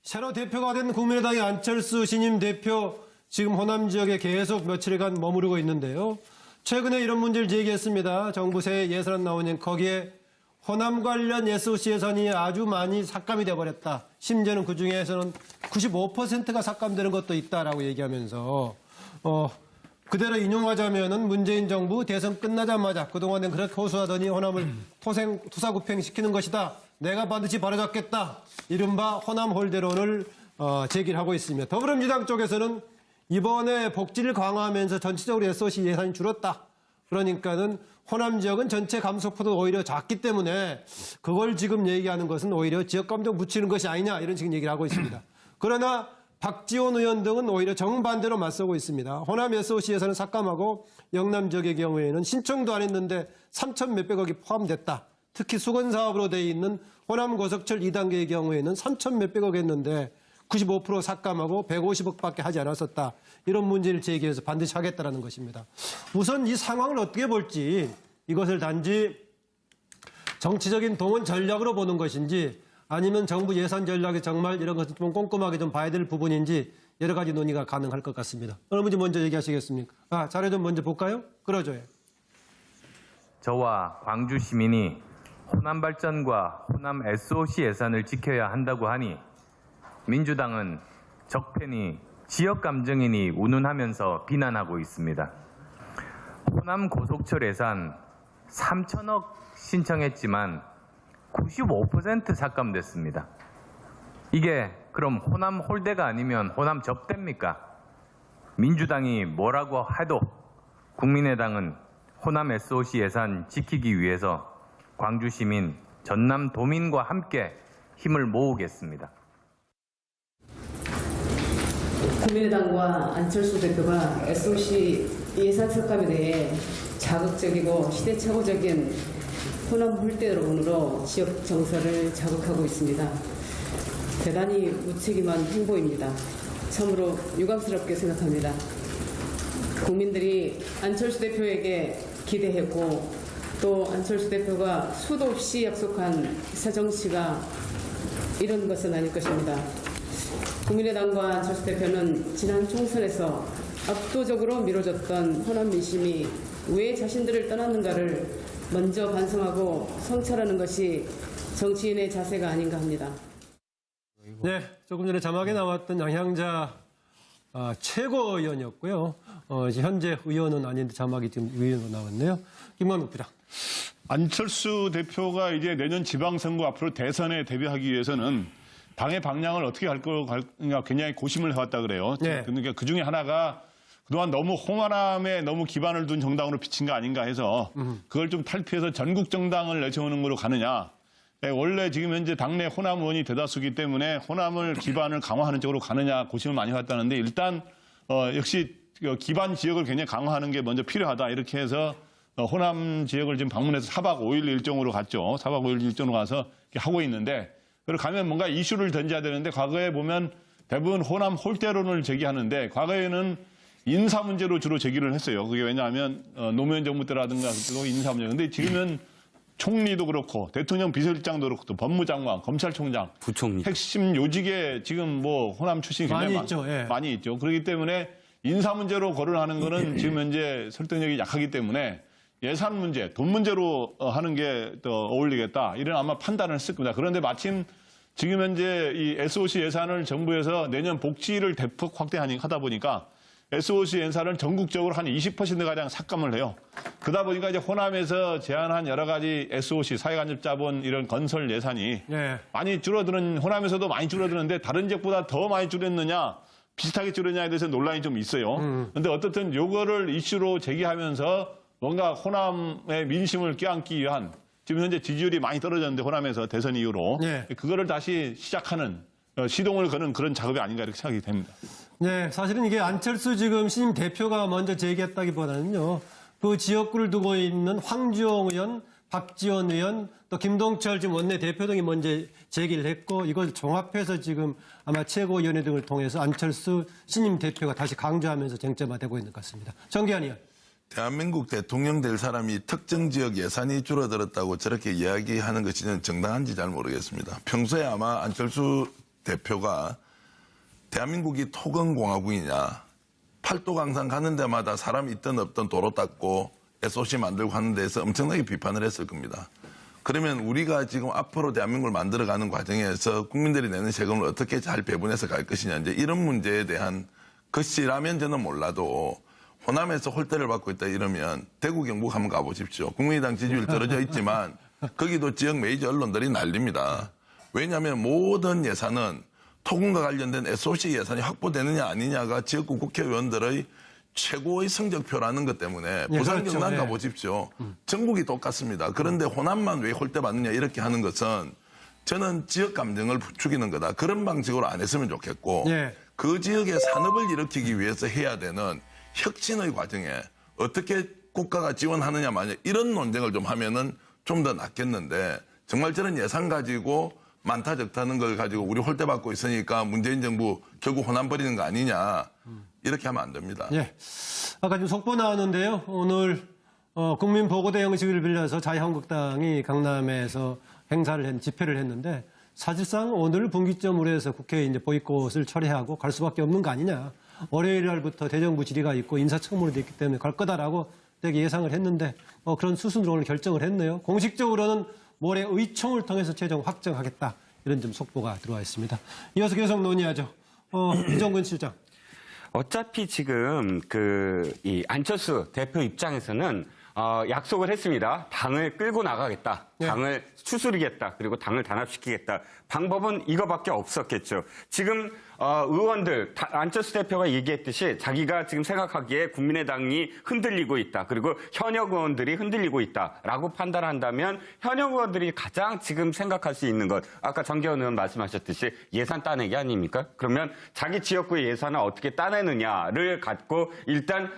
새로 대표가 된 국민의당의 안철수 신임 대표 지금 호남 지역에 계속 며칠간 머무르고 있는데요. 최근에 이런 문제를 제기했습니다. 정부 새 예산 나오니 거기에 호남 관련 SOC 예산이 아주 많이 삭감이 돼버렸다. 심지어는 그중에서는 95%가 삭감되는 것도 있다라고 얘기하면서 그대로 인용하자면은 문재인 정부 대선 끝나자마자 그동안은 그렇게 호소하더니 호남을 토사구팽시키는 것이다. 내가 반드시 바로잡겠다. 이른바 호남 홀대론을 제기를 하고 있습니다. 더불어민주당 쪽에서는 이번에 복지를 강화하면서 전체적으로 SOC 예산이 줄었다. 그러니까는 호남 지역은 전체 감소폭도 오히려 작기 때문에 그걸 지금 얘기하는 것은 오히려 지역 감정 붙이는 것이 아니냐 이런 식의 얘기를 하고 있습니다. 그러나 박지원 의원 등은 오히려 정반대로 맞서고 있습니다. 호남 SOC 예산을 삭감하고 영남 지역의 경우에는 신청도 안 했는데 3천 몇백억이 포함됐다. 특히 수건사업으로 돼 있는 호남 고속철 2단계의 경우에는 3천 몇백억 했는데 95% 삭감하고 150억밖에 하지 않았었다. 이런 문제를 제기해서 반드시 하겠다는 것입니다. 우선 이 상황을 어떻게 볼지 이것을 단지 정치적인 동원 전략으로 보는 것인지 아니면 정부 예산 전략이 정말 이런 것을 좀 꼼꼼하게 좀 봐야 될 부분인지 여러 가지 논의가 가능할 것 같습니다. 어느 분이 먼저 얘기하시겠습니까? 자료 좀 먼저 볼까요? 그러죠. 저와 광주 시민이 호남 발전과 호남 SOC 예산을 지켜야 한다고 하니 민주당은 적폐니 지역 감정이니 운운하면서 비난하고 있습니다. 호남 고속철 예산 3천억 신청했지만 95% 삭감됐습니다. 이게 그럼 호남 홀대가 아니면 호남 접대입니까? 민주당이 뭐라고 해도 국민의당은 호남 SOC 예산 지키기 위해서 광주 시민, 전남 도민과 함께 힘을 모으겠습니다. 국민의당과 안철수 대표가 SOC 예산 삭감에 대해 자극적이고 시대착오적인 호남 홀대론으로 지역 정서를 자극하고 있습니다. 대단히 무책임한 행보입니다. 참으로 유감스럽게 생각합니다. 국민들이 안철수 대표에게 기대했고 또 안철수 대표가 수도 없이 약속한 새정치가 이런 것은 아닐 것입니다. 국민의당과 안철수 대표는 지난 총선에서 압도적으로 미뤄졌던 호남 민심이 왜 자신들을 떠났는가를 먼저 반성하고 성찰하는 것이 정치인의 자세가 아닌가 합니다. 네, 조금 전에 자막에 나왔던 양향자 최고위원이었고요. 현재 의원은 아닌데 자막이 지금 의원으로 나왔네요. 김만욱 부장. 안철수 대표가 이제 내년 지방선거 앞으로 대선에 대비하기 위해서는 당의 방향을 어떻게 할 거냐 굉장히 고심을 해왔다 그래요. 네. 그러니까 그 중에 하나가 그동안 너무 호남에 너무 기반을 둔 정당으로 비친 거 아닌가 해서 그걸 좀 탈피해서 전국 정당을 내세우는 걸로 가느냐. 원래 지금 현재 당내 호남 의원이 대다수기 때문에 호남을 기반을 강화하는 쪽으로 가느냐 고심을 많이 해왔다는데 일단 역시 기반 지역을 굉장히 강화하는 게 먼저 필요하다 이렇게 해서 호남 지역을 지금 방문해서 4박 5일 일정으로 갔죠. 4박 5일 일정으로 가서 하고 있는데 그리고 가면 뭔가 이슈를 던져야 되는데 과거에 보면 대부분 호남 홀대론을 제기하는데 과거에는 인사 문제로 주로 제기를 했어요. 그게 왜냐하면 노무현 정부 때라든가 그거 인사 문제. 근데 지금은 총리도 그렇고 대통령 비서실장도 그렇고 또 법무장관, 검찰총장, 부총리, 핵심 요직에 지금 뭐 호남 출신이 굉장히 많이 있죠. 예. 많이 있죠. 그렇기 때문에 인사 문제로 거론하는 거는 지금 현재 설득력이 약하기 때문에 예산 문제, 돈 문제로 하는 게 더 어울리겠다. 이런 아마 판단을 했을 겁니다. 그런데 마침 지금 현재 이 SOC 예산을 정부에서 내년 복지를 대폭 확대하다 보니까 SOC 예산을 전국적으로 한 20%가량 삭감을 해요. 그러다 보니까 이제 호남에서 제안한 여러 가지 SOC, 사회간접자본 이런 건설 예산이 네. 많이 줄어드는, 호남에서도 많이 줄어드는데 다른 지역보다 더 많이 줄였느냐, 비슷하게 줄였냐에 대해서 논란이 좀 있어요. 그런데 어떻든 요거를 이슈로 제기하면서 뭔가 호남의 민심을 껴안기 위한 지금 현재 지지율이 많이 떨어졌는데 호남에서 대선 이후로 네. 그거를 다시 시작하는 시동을 거는 그런 작업이 아닌가 이렇게 생각이 됩니다. 네, 사실은 이게 안철수 지금 신임 대표가 먼저 제기했다기보다는요. 그 지역구를 두고 있는 황주영 의원, 박지원 의원, 또 김동철 지금 원내대표 등이 먼저 제기를 했고 이걸 종합해서 지금 아마 최고위원회 등을 통해서 안철수 신임 대표가 다시 강조하면서 쟁점화되고 있는 것 같습니다. 정기환 의원. 대한민국 대통령 될 사람이 특정 지역 예산이 줄어들었다고 저렇게 이야기하는 것이 정당한지 잘 모르겠습니다. 평소에 아마 안철수 대표가 대한민국이 토건공화국이냐, 팔도강산 가는 데마다 사람이 있든 없든 도로 닦고 SOC 만들고 하는 데서 엄청나게 비판을 했을 겁니다. 그러면 우리가 지금 앞으로 대한민국을 만들어가는 과정에서 국민들이 내는 세금을 어떻게 잘 배분해서 갈 것이냐, 이제 이런 문제에 대한 것이라면 저는 몰라도 호남에서 홀대를 받고 있다 이러면 대구 경북 한번 가보십시오. 국민의당 지지율 떨어져 있지만 거기도 지역 메이저 언론들이 난립니다. 왜냐하면 모든 예산은 토건과 관련된 SOC 예산이 확보되느냐 아니냐가 지역구 국회의원들의 최고의 성적표라는 것 때문에 예, 부산 그렇죠. 경남 예. 가보십시오. 전국이 똑같습니다. 그런데 호남만 왜 홀대받느냐 이렇게 하는 것은 저는 지역 감정을 부추기는 거다. 그런 방식으로 안 했으면 좋겠고 예. 그 지역의 산업을 일으키기 위해서 해야 되는 혁신의 과정에 어떻게 국가가 지원하느냐 마냐 이런 논쟁을 좀 하면은 좀 더 낫겠는데 정말 저는 예산 가지고 많다 적다는 걸 가지고 우리 홀대받고 있으니까 문재인 정부 결국 호남 버리는 거 아니냐 이렇게 하면 안 됩니다. 예. 아까 좀 속보 나왔는데요. 오늘 국민보고대 형식을 빌려서 자유한국당이 강남에서 집회를 했는데 사실상 오늘 분기점으로 해서 국회에 이제 보이콧을 처리하고 갈 수밖에 없는 거 아니냐. 월요일 날부터 대정부 질의가 있고 인사청문회도 있기 때문에 갈 거다라고 되게 예상을 했는데 그런 수순으로 오늘 결정을 했네요. 공식적으로는 모레 의총을 통해서 최종 확정하겠다. 이런 좀 속보가 들어와 있습니다. 이어서 계속 논의하죠. 이정근 실장. 어차피 지금 이 안철수 대표 입장에서는 약속을 했습니다. 당을 끌고 나가겠다. 네. 당을 추스르겠다. 그리고 당을 단합시키겠다. 방법은 이거밖에 없었겠죠. 지금 의원들 안철수 대표가 얘기했듯이 자기가 지금 생각하기에 국민의당이 흔들리고 있다. 그리고 현역 의원들이 흔들리고 있다라고 판단한다면 현역 의원들이 가장 지금 생각할 수 있는 것 아까 정계원 의원 말씀하셨듯이 예산 따내기 아닙니까? 그러면 자기 지역구의 예산을 어떻게 따내느냐를 갖고 일단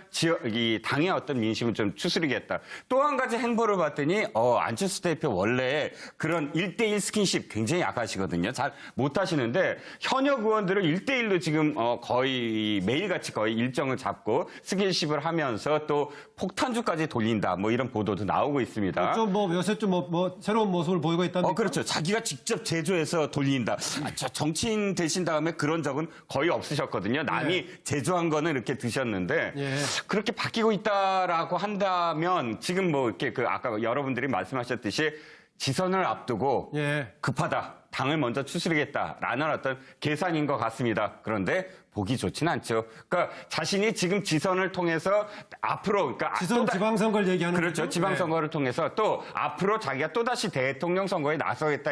이 당의 어떤 민심을 좀 추스르겠다. 또 한 가지 행보를 봤더니 안철수 대표 원래 그런 1대1 스킨십 굉장히 약하시거든요. 잘 못하시는데 현역 의원들을 1대1로 지금 거의 매일같이 거의 일정을 잡고 스킨십을 하면서 또 폭탄주까지 돌린다. 뭐 이런 보도도 나오고 있습니다. 좀 요새 좀 새로운 모습을 보이고 있답니까? 그렇죠. 자기가 직접 제조해서 돌린다. 저 정치인 되신 다음에 그런 적은 거의 없으셨거든요. 남이 제조한 거는 이렇게 드셨는데 예. 그렇게 바뀌고 있다라고 한다면 지금 뭐 이렇게 아까 여러분들이 말씀하셨듯이 지선을 앞두고 예. 급하다. 당을 먼저 추스르겠다라는 어떤 계산인 것 같습니다. 그런데 보기 좋지는 않죠. 그러니까 자신이 지금 지선을 통해서 앞으로 지선 지방선거를 얘기하는 그렇죠. 거죠? 지방선거를 통해서 또 앞으로 자기가 또다시 대통령 선거에 나서겠다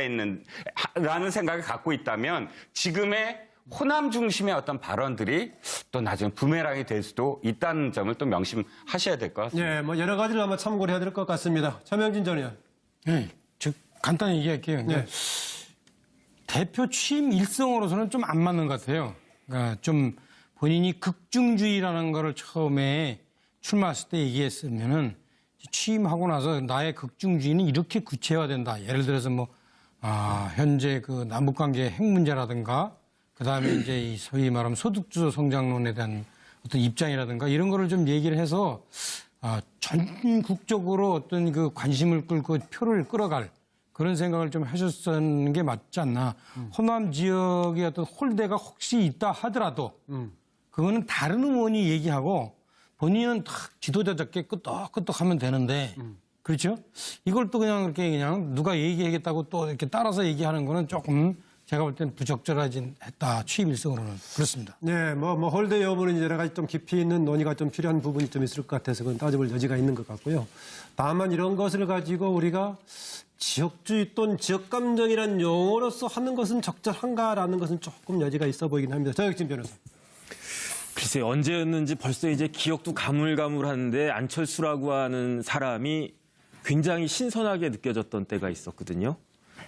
라는 생각을 갖고 있다면 지금의 호남 중심의 어떤 발언들이 또 나중에 부메랑이 될 수도 있다는 점을 또 명심하셔야 될 것 같습니다. 예, 여러 가지를 아마 참고를 해야 될 것 같습니다. 차명진 전 의원. 네, 간단히 얘기할게요. 네. 대표 취임 일성으로서는 좀 안 맞는 것 같아요. 그러니까 좀 본인이 극중주의라는 거를 처음에 출마했을 때 얘기했으면은 취임하고 나서 나의 극중주의는 이렇게 구체화된다. 예를 들어서 현재 남북관계 핵 문제라든가 그다음에 이제 이 소위 말하면 소득주도 성장론에 대한 어떤 입장이라든가 이런 거를 좀 얘기를 해서 전국적으로 어떤 관심을 끌고 표를 끌어갈 그런 생각을 좀 하셨는 게 맞지 않나. 호남 지역의 어떤 홀대가 혹시 있다 하더라도 그거는 다른 의원이 얘기하고 본인은 딱 지도자답게 끄떡끄떡 하면 되는데 그렇죠? 이걸 또 그냥 누가 얘기하겠다고 또 이렇게 따라서 얘기하는 거는 조금 제가 볼 때는 부적절하진 했다. 취임 일성으로는. 그렇습니다. 네, 홀대 여부는 여러 가지 좀 깊이 있는 논의가 좀 필요한 부분이 좀 있을 것 같아서 그건 따져볼 여지가 있는 것 같고요. 다만 이런 것을 가지고 우리가 지역주의 또는 지역감정이라는 용어로서 하는 것은 적절한가라는 것은 조금 여지가 있어 보이긴 합니다. 저혁진 변호사. 글쎄 언제였는지 벌써 이제 기억도 가물가물한데 안철수라고 하는 사람이 굉장히 신선하게 느껴졌던 때가 있었거든요.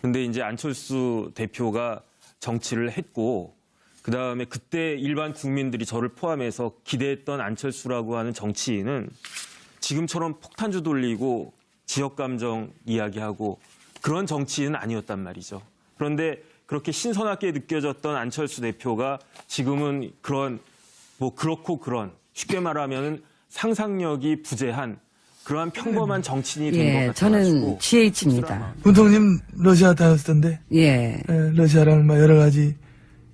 근데 이제 안철수 대표가 정치를 했고 그다음에 그때 일반 국민들이 저를 포함해서 기대했던 안철수라고 하는 정치인은 지금처럼 폭탄주 돌리고 지역 감정 이야기하고 그런 정치인은 아니었단 말이죠. 그런데 그렇게 신선하게 느껴졌던 안철수 대표가 지금은 그렇고 그런 쉽게 말하면 상상력이 부재한 그러한 평범한 정치인이 된 것 같아가지고. 저는 GH입니다. 문통님 러시아 다녔던데. 예. 러시아랑 여러 가지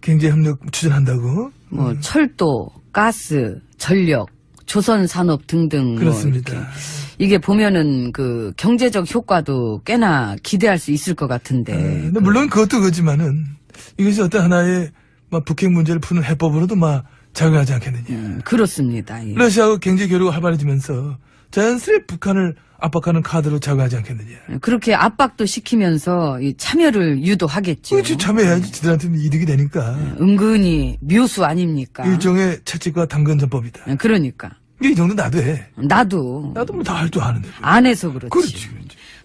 경제협력 추진한다고? 뭐 철도, 가스, 전력, 조선산업 등등. 그렇습니다. 뭐 이렇게. 이게 보면은 그 경제적 효과도 꽤나 기대할 수 있을 것 같은데. 근데 물론 그것도 그렇지만은 이것이 어떤 하나의 막 북핵 문제를 푸는 해법으로도 막 작용하지 않겠느냐. 그렇습니다. 예. 러시아하고 경제 교류가 활발해지면서 자연스레 북한을 압박하는 카드로 작용하지 않겠느냐. 그렇게 압박도 시키면서 이 참여를 유도하겠죠. 그렇지, 참여해야지 지들한테는 이득이 되니까. 은근히 묘수 아닙니까? 일종의 채찍과 당근 전법이다. 그러니까. 이게 이 정도 나도 해. 나도 나도 뭐 다 할 줄 아는데. 안 해서 그렇지. 그렇지.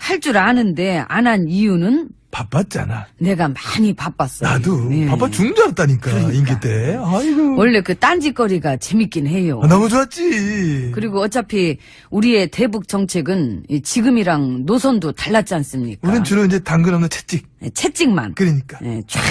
할 줄 아는데 안 한 이유는 바빴잖아. 내가 많이 바빴어요. 나도 예. 바빠 죽는 줄 알았다니까. 임기 때. 아이고. 원래 그 딴짓거리가 재밌긴 해요. 너무 좋았지. 그리고 어차피 우리의 대북 정책은 이 지금이랑 노선도 달랐지 않습니까? 우리는 주로 이제 당근 없는 채찍. 채찍만. 그러니까. 예, 쫙.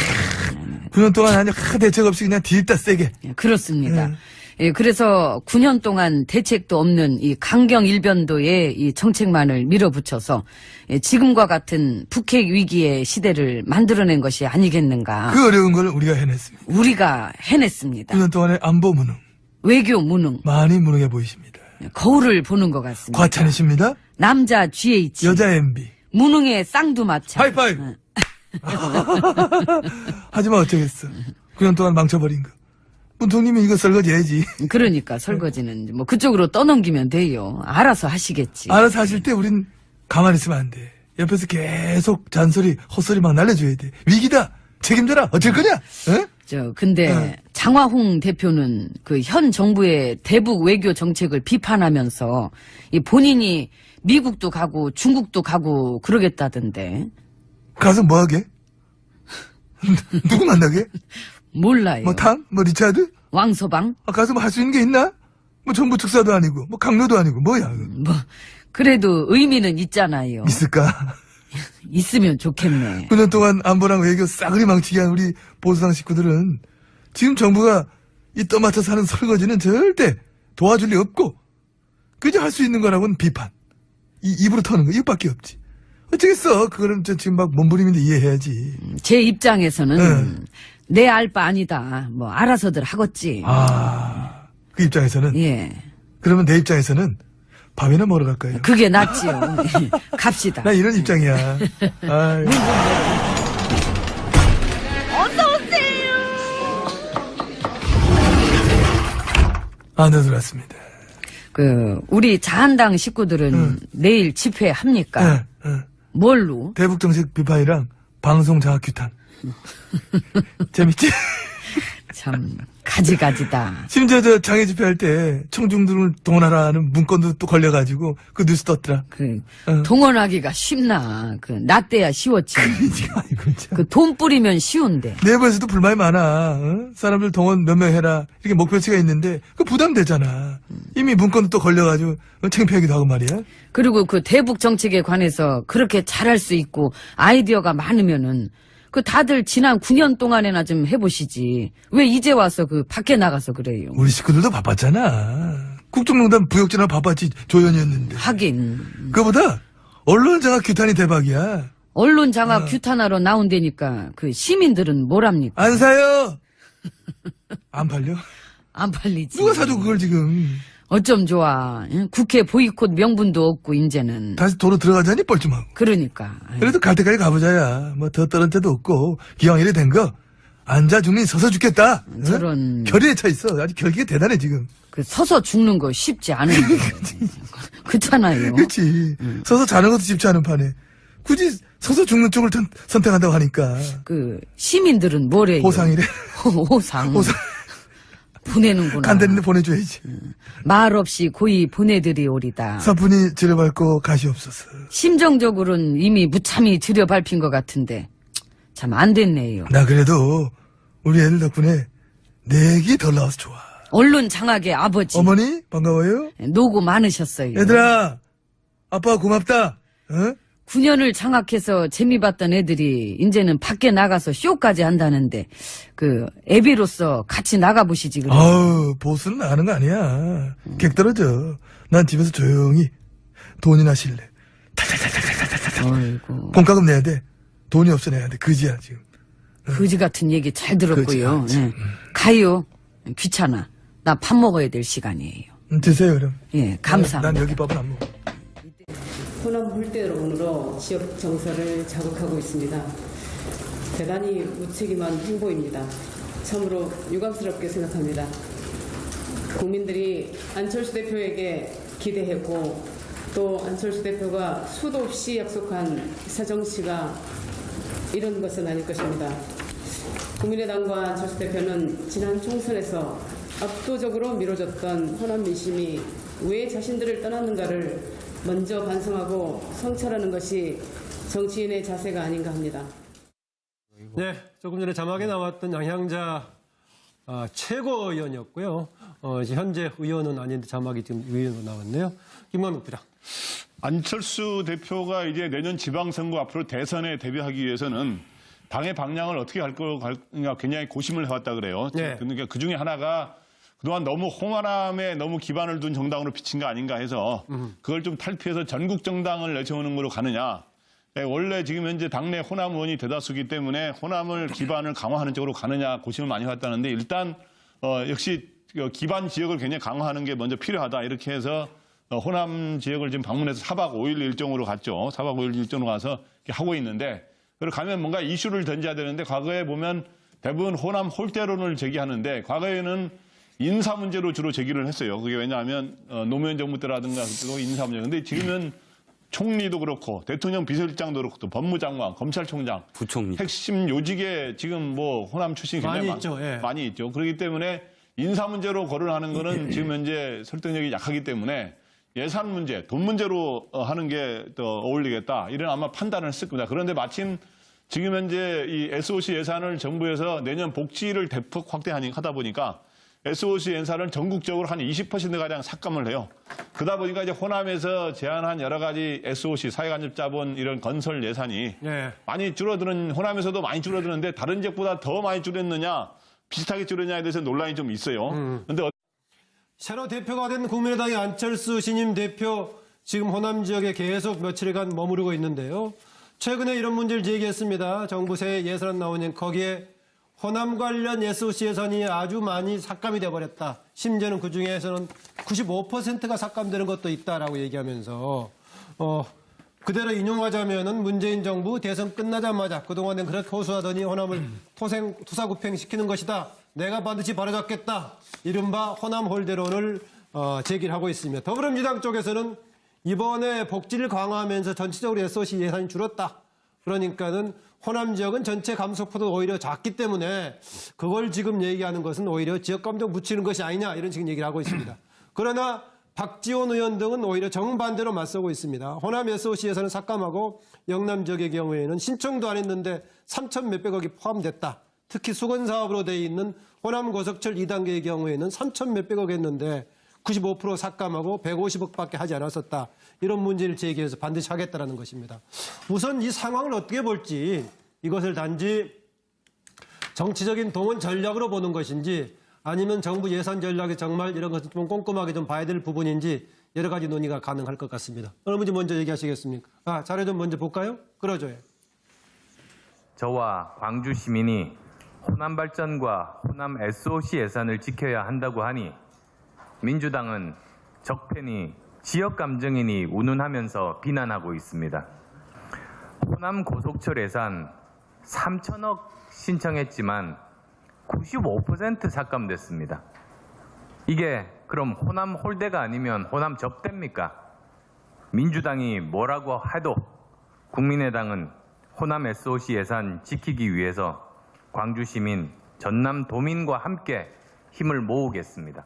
9년 동안 아주 대책 없이 그냥 뒤집다 세게. 예, 그렇습니다. 예, 그래서 9년 동안 대책도 없는 이 강경 일변도의 이 정책만을 밀어붙여서 예, 지금과 같은 북핵 위기의 시대를 만들어낸 것이 아니겠는가. 그 어려운 걸 우리가 해냈습니다. 우리가 해냈습니다. 9년 동안의 안보 무능. 외교 무능. 많이 무능해 보이십니다. 거울을 보는 것 같습니다. 과찬이십니다. 남자 GH. 여자 MB. 무능의 쌍두마차. 하이파이브. 하지만 어쩌겠어. 9년 동안 망쳐버린 거. 문통님이 이거 설거지해야지. 그러니까 설거지는 뭐 그쪽으로 떠넘기면 돼요. 알아서 하시겠지. 알아서 하실 때 우린 가만히 있으면 안 돼. 옆에서 계속 잔소리, 헛소리 막 날려줘야 돼. 위기다. 책임져라. 어쩔 거냐? 어? 근데 장화홍 대표는 그 현 정부의 대북 외교 정책을 비판하면서 이 본인이 미국도 가고 중국도 가고 그러겠다던데. 가서 뭐 하게? 누구 만나게? 몰라요. 뭐 탕? 뭐 리차드? 왕서방? 가서 뭐 할 수 있는 게 있나? 뭐 정부 특사도 아니고, 뭐 강요도 아니고, 뭐야? 뭐 그래도 의미는 있잖아요. 있을까? 있으면 좋겠네. 9년 동안 안보랑 외교 싸그리 망치게 한 우리 보수당 식구들은 지금 정부가 이 떠맡아서 하는 설거지는 절대 도와줄 리 없고 그저 할 수 있는 거라고는 비판. 입으로 터는 거 이것밖에 없지. 어쩌겠어. 그거는 지금 막 몸부림인데 이해해야지. 제 입장에서는 내 알 바 아니다. 뭐 알아서들 하겠지. 그 입장에서는 예. 그러면 내 입장에서는 밥이나 먹으러 갈까요? 그게 낫지요. 갑시다. 나 이런 입장이야. 아이. 네, 들어왔습니다. 우리 자한당 식구들은 내일 집회합니까? 뭘로? 대북 정책 비판이랑 방송 장악 규탄. 재밌지? 참 가지가지다. 심지어 저 장애 집회할 때 청중들을 동원하라는 문건도 또 걸려가지고 그 뉴스 떴더라. 동원하기가 쉽나? 나 때야 쉬웠지. 돈 뿌리면 쉬운데. 내부에서도 불만이 많아. 어? 사람들 동원 몇 명 해라. 이렇게 목표치가 있는데 그 부담되잖아. 이미 문건도 또 걸려가지고 창피하기도 하고 말이야. 그리고 그 대북 정책에 관해서 그렇게 잘할 수 있고 아이디어가 많으면은 다들 지난 9년 동안에나 좀 해보시지. 왜 이제 와서 밖에 나가서 그래요? 우리 식구들도 바빴잖아. 국정농단 부역전화 바빴지 조연이었는데. 하긴. 그거보다 언론 장악 규탄이 대박이야. 언론 장악 규탄하러 나온다니까 시민들은 뭐랍니까? 안 사요. 안 팔려? 안 팔리지. 누가 사줘 그걸 지금. 어쩜 좋아. 응? 국회 보이콧 명분도 없고 이제는. 다시 도로 들어가자니 뻘쭘하고. 그러니까. 그래도 갈 때까지 가보자야. 뭐 더 떨은 데도 없고 기왕 이래 된 거 앉아 죽니 서서 죽겠다. 응? 저런. 결의에 차 있어. 아주 결기가 대단해 지금. 서서 죽는 거 쉽지 않은데. 그렇잖아요. 그렇지. 서서 자는 것도 쉽지 않은 판에 굳이 서서 죽는 쪽을 선택한다고 하니까. 시민들은 뭐래요? 호상이래. 호상. 보내는구나. 간대는데 보내줘야지. 말 없이 고이 보내드리오리다. 사뿐히 지려밟고 가시옵소서. 심정적으로는 이미 무참히 들여밟힌 것 같은데 참 안 됐네요. 나 그래도 우리 애들 덕분에 내기 덜 나와서 좋아. 언론 장악의 아버지. 어머니 반가워요. 노고 많으셨어요. 얘들아 아빠가 고맙다. 어? 9년을 장악해서 재미봤던 애들이 이제는 밖에 나가서 쇼까지 한다는데 애비로서 같이 나가보시지 그래. 아우 보수는 나가는 거 아니야. 객 떨어져. 난 집에서 조용히 돈이나 실래. 탈탈탈탈탈탈탈. 어이구. 공과금 내야 돼. 돈이 없어 내야 돼. 그지야 지금. 거지 같은 얘기 잘 들었고요. 그지, 예. 가요. 귀찮아. 나 밥 먹어야 될 시간이에요. 드세요, 그럼. 예, 감사합니다. 난 여기 밥은 안 먹어. 호남 홀대론으로 지역 정서를 자극하고 있습니다. 대단히 무책임한 행보입니다. 참으로 유감스럽게 생각합니다. 국민들이 안철수 대표에게 기대했고 또 안철수 대표가 수도 없이 약속한 새정치가 이런 것은 아닐 것입니다. 국민의당과 안철수 대표는 지난 총선에서 압도적으로 미뤄졌던 호남 민심이 왜 자신들을 떠났는가를 먼저 반성하고 성찰하는 것이 정치인의 자세가 아닌가 합니다. 네, 조금 전에 자막에 나왔던 양향자 최고위원이었고요. 현재 의원은 아닌데 자막이 지금 의원으로 나왔네요. 김만욱 부장. 안철수 대표가 이제 내년 지방선거 앞으로 대선에 대비하기 위해서는 당의 방향을 어떻게 갈 거냐 굉장히 고심을 해왔다 그래요. 네. 그러니까 그 중에 하나가 그동안 너무 호남에 너무 기반을 둔 정당으로 비친 거 아닌가 해서 그걸 좀 탈피해서 전국 정당을 내세우는 걸로 가느냐. 원래 지금 현재 당내 호남 의원이 대다수기 때문에 호남을 기반을 강화하는 쪽으로 가느냐 고심을 많이 해왔다는데 일단 역시 기반 지역을 굉장히 강화하는 게 먼저 필요하다 이렇게 해서 호남 지역을 지금 방문해서 4박 5일 일정으로 갔죠. 4박 5일 일정으로 가서 이렇게 하고 있는데 그리고 가면 뭔가 이슈를 던져야 되는데 과거에 보면 대부분 호남 홀대론을 제기하는데 과거에는 인사 문제로 주로 제기를 했어요. 그게 왜냐하면 노무현 정부 때라든가 그때도 인사 문제. 근데 지금은 총리도 그렇고 대통령 비서실장도 그렇고 또 법무장관, 검찰총장, 부총리. 핵심 요직에 지금 뭐 호남 출신이 굉장히 많이 있죠. 예. 많이 있죠. 그렇기 때문에 인사 문제로 거론하는 거는 지금 현재 설득력이 약하기 때문에 예산 문제, 돈 문제로 하는 게 더 어울리겠다. 이런 아마 판단을 했을 겁니다. 그런데 마침 지금 현재 이 SOC 예산을 정부에서 내년 복지를 대폭 확대하다 보니까 SOC 예산을 전국적으로 한 20%가량 삭감을 해요. 그러다 보니까 이제 호남에서 제안한 여러 가지 SOC, 사회간접자본 이런 건설 예산이 네. 많이 줄어드는, 호남에서도 많이 줄어드는데 다른 지역보다 더 많이 줄였느냐, 비슷하게 줄였냐에 대해서 논란이 좀 있어요. 그런데 새로 대표가 된 국민의당의 안철수 신임 대표 지금 호남 지역에 계속 며칠간 머무르고 있는데요. 최근에 이런 문제를 제기했습니다. 정부 새 예산 나오니 거기에 호남 관련 SOC 예산이 아주 많이 삭감이 돼버렸다. 심지어는 그중에서는 95%가 삭감되는 것도 있다라고 얘기하면서 그대로 인용하자면은 문재인 정부 대선 끝나자마자 그동안은 그렇게 호소하더니 호남을 토사구팽시키는 것이다. 내가 반드시 바로잡겠다. 이른바 호남 홀대론을 제기를 하고 있으며 더불어민주당 쪽에서는 이번에 복지를 강화하면서 전체적으로 SOC 예산이 줄었다. 그러니까는 호남 지역은 전체 감소폭도 오히려 작기 때문에 그걸 지금 얘기하는 것은 오히려 지역 감정 붙이는 것이 아니냐 이런 식의 얘기를 하고 있습니다. 그러나 박지원 의원 등은 오히려 정반대로 맞서고 있습니다. 호남 SOC 예산을 삭감하고 영남 지역의 경우에는 신청도 안 했는데 3천 몇백억이 포함됐다. 특히 수건 사업으로 돼 있는 호남 고속철 2단계의 경우에는 3천 몇백억 했는데 95% 삭감하고 150억밖에 하지 않았었다. 이런 문제를 제기해서 반드시 하겠다라는 것입니다. 우선 이 상황을 어떻게 볼지 이것을 단지 정치적인 동원 전략으로 보는 것인지 아니면 정부 예산 전략이 정말 이런 것을 좀 꼼꼼하게 좀 봐야 될 부분인지 여러 가지 논의가 가능할 것 같습니다. 어느 분이 먼저 얘기하시겠습니까? 자료 좀 먼저 볼까요? 끌어줘요. 저와 광주 시민이 호남 발전과 호남 SOC 예산을 지켜야 한다고 하니 민주당은 적폐니 지역 감정이니 운운하면서 비난하고 있습니다. 호남 고속철 예산 3천억 신청했지만 95% 삭감됐습니다. 이게 그럼 호남 홀대가 아니면 호남 접대입니까? 민주당이 뭐라고 해도 국민의당은 호남 SOC 예산 지키기 위해서 광주 시민, 전남 도민과 함께 힘을 모으겠습니다.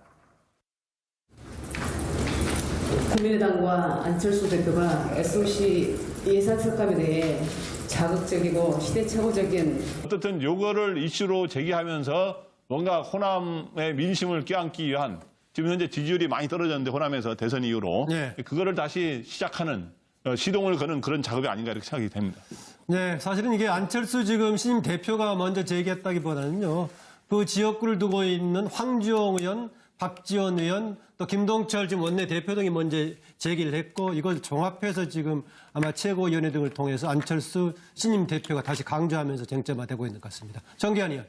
국민의당과 안철수 대표가 SOC 예산 삭감에 대해 자극적이고 시대착오적인 어떻든 요거를 이슈로 제기하면서 뭔가 호남의 민심을 껴안기 위한 지금 현재 지지율이 많이 떨어졌는데 호남에서 대선 이후로 네. 그거를 다시 시작하는 시동을 거는 그런 작업이 아닌가 이렇게 생각이 됩니다. 네, 사실은 이게 안철수 지금 신임 대표가 먼저 제기했다기보다는요. 그 지역구를 두고 있는 황주영 의원, 박지원 의원 또 김동철 지금 원내대표 등이 먼저 제기를 했고 이걸 종합해서 지금 아마 최고위원회 등을 통해서 안철수 신임 대표가 다시 강조하면서 쟁점화되고 있는 것 같습니다. 정기환 의원.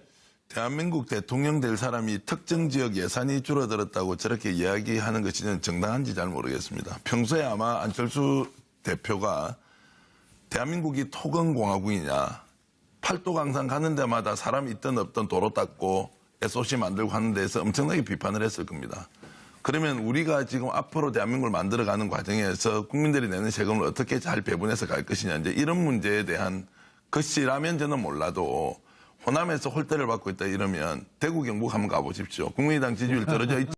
대한민국 대통령 될 사람이 특정 지역 예산이 줄어들었다고 저렇게 이야기하는 것이 저는 정당한지 잘 모르겠습니다. 평소에 아마 안철수 대표가 대한민국이 토건공화국이냐, 팔도강산 가는 데마다 사람이 있든 없든 도로 닦고 SOC 만들고 하는 데서 엄청나게 비판을 했을 겁니다. 그러면 우리가 지금 앞으로 대한민국을 만들어가는 과정에서 국민들이 내는 세금을 어떻게 잘 배분해서 갈 것이냐, 이제 이런 문제에 대한 것이라면 저는 몰라도 호남에서 홀대를 받고 있다 이러면 대구 경북 한번 가보십시오. 국민의당 지지율 떨어져 있죠.